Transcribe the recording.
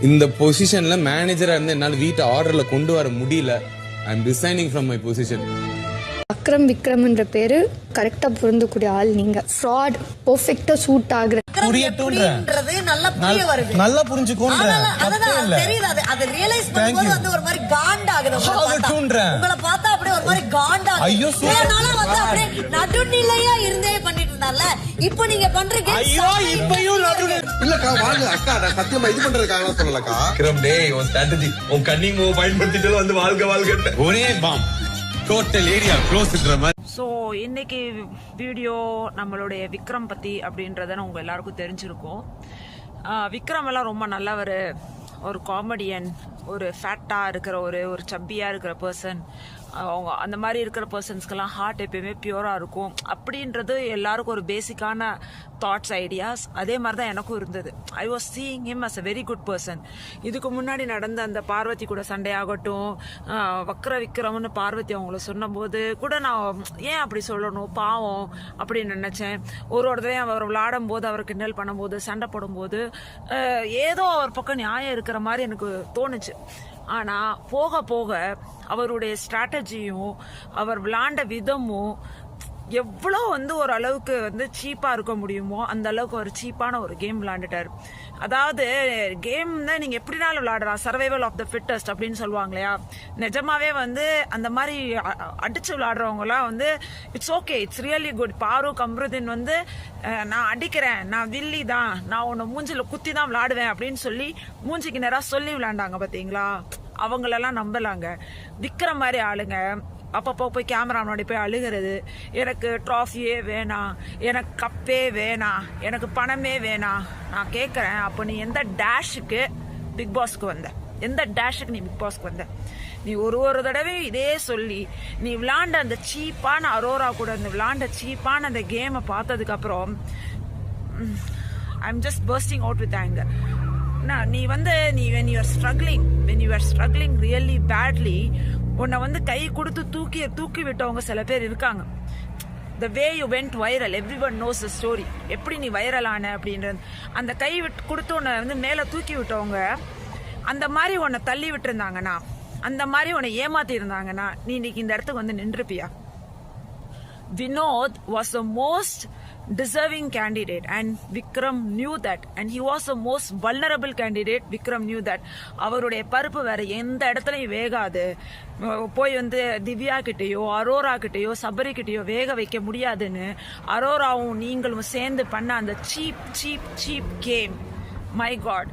இந்த பொசிஷன்ல மேனேஜரா இருந்து என்னால வீட்டை ஆர்டர்ல கொண்டு வர முடியல. I am resigning from my position. விக்ரம்ன்ற பேரு கரெக்டா பொருந்தக்கூடிய ஆள் நீங்க. ஃப்ராட் பெர்ஃபெக்ட்டா சூட் ஆகுற புரியட்டும்ன்றது நல்லா புரிஞ்சுக்கோன்ற தெரியுது. அது ரியலைஸ் பண்ணும்போது வந்து ஒரு மாதிரி காண்டாகுது. உங்களை பார்த்தா அப்படியே ஒரு மாதிரி காண்டாகுது. ஐயோ அதனால வந்து அப்படியே நடுநிலையா இருந்தே பண்ணிட்டு இருந்தால இப்போ நீங்க பண்றீங்க. ஐயோ இப்பயும் நடுநிலை இல்லக்கா வாங்க அக்கா நான் சத்தியமா இது பண்றதுக்காக சொல்லலக்கா. விக்ரம் டேய் உன் ஸ்ட்ராட்டஜி உன் கன்னிங் மூவ் பயன்படுத்திட்டு வந்து வாழ்க்கை ஒரே பாம் டோட்டல் ஏரியா க்ளோஸ்ன்ற மாதிரி. ஸோ இன்னைக்கு வீடியோ நம்மளுடைய விக்ரம் பற்றி அப்படின்றத உங்க எல்லாருக்கும் தெரிஞ்சிருக்கும். விக்ரம் எல்லாம் ரொம்ப நல்லவர், ஒரு காமெடியன், ஒரு ஃபேட்டாக இருக்கிற ஒரு சப்பியாக இருக்கிற பர்சன். அவங்க அந்த மாதிரி இருக்கிற பர்சன்ஸ்க்கெல்லாம் ஹார்ட் எப்பயுமே பியூராக இருக்கும் அப்படின்றது எல்லாருக்கும் ஒரு பேசிக்கான தாட்ஸ் ஐடியாஸ். அதே மாதிரி தான் எனக்கும் இருந்தது. I was seeing him as a very good person. இதுக்கு முன்னாடி நடந்த அந்த பார்வதி கூட சண்டையாகட்டும், விக்ரம்னு பார்வதி அவங்கள சொன்னபோது கூட நான் ஏன் அப்படி சொல்லணும் பாவம் அப்படின்னு நினச்சேன். ஒரு தடவையும் அவர் விளையாடும் போது அவர் கிண்டல் பண்ணும்போது சண்டை போடும்போது ஏதோ அவர் பக்கம் நியாயம் இருக்கிற மாதிரி எனக்கு தோணுச்சு. ஆனால் போக போக அவருடைய ஸ்ட்ராட்டஜியும் அவர் விளையாண்ட விதமும் எவ்வளோ வந்து ஒரு அளவுக்கு வந்து சீப்பாக இருக்க முடியுமோ அந்த அளவுக்கு ஒரு சீப்பான ஒரு கேம் விளையாண்டுட்டார். அதாவது கேம் தான் நீங்கள் எப்படினாலும் விளையாடலாம், சர்வைவல் ஆஃப் த ஃபிட்டஸ்ட் அப்படின்னு சொல்லுவாங்க இல்லையா. நிஜமாவே வந்து அந்த மாதிரி அடிச்சு விளையாடுறவங்களாம் வந்து it's okay, it's really good. Farooq Amruddin வந்து நான் அடிக்கிறேன், நான் வில்லி தான், நான் உன்னை மூஞ்சில குத்தி தான் விளையாடுவேன் அப்படின்னு சொல்லி மூஞ்சிக்கு நேராக சொல்லி விளையாண்டாங்க பார்த்தீங்களா. அவங்களெல்லாம் நம்பலாங்க. விக்ரம் மாதிரி ஆளுங்க அப்பப்போ போய் கேமரா முன்னாடி போய் அழுகிறது, எனக்கு ட்ராஃபியே வேணாம், எனக்கு கப்பே வேணாம், எனக்கு பணமே வேணாம். நான் கேட்குறேன், அப்போ நீ எந்த டேஷுக்கு பிக் பாஸ்க்கு வந்த? எந்த டேஷுக்கு நீ பிக் பாஸ்க்கு வந்த? நீ ஒரு தடவை இதே சொல்லி நீ விளாண்ட அந்த சீப்பான அரோரா கூட அந்த விளாண்ட சீப்பான அந்த கேமை பார்த்ததுக்கப்புறம் I am just bursting out with anger. நீ வந்து when you are struggling really badly, உன்னை வந்து கை கொடுத்து தூக்கி விட்டவங்க சில பேர் இருக்காங்க. the way you went viral, everyone knows the story. எப்படி நீ வைரல் ஆன அப்படின்றது, அந்த கை கொடுத்து உன்னை வந்து மேலே தூக்கி விட்டவங்க அந்த மாதிரி உன்னை தள்ளி விட்டுருந்தாங்கன்னா, அந்த மாதிரி உன்னை ஏமாத்தி இருந்தாங்கன்னா நீ இன்னைக்கு இந்த இடத்துக்கு வந்து நின்றுப்பியா? Vinod was the most deserving candidate and Vikram knew that, and he was the most vulnerable candidate. Vikram knew that. அவருடைய பருப்பு வேற எந்த இடத்துலையும் வேகாது. போய் வந்து திவ்யா கிட்டேயோ அரோரா கிட்டேயோ சபரி கிட்டேயோ வேக வைக்க முடியாதுன்னு அரோராவும் நீங்களும் சேர்ந்து பண்ண அந்த சீப் கேம், மை காட்.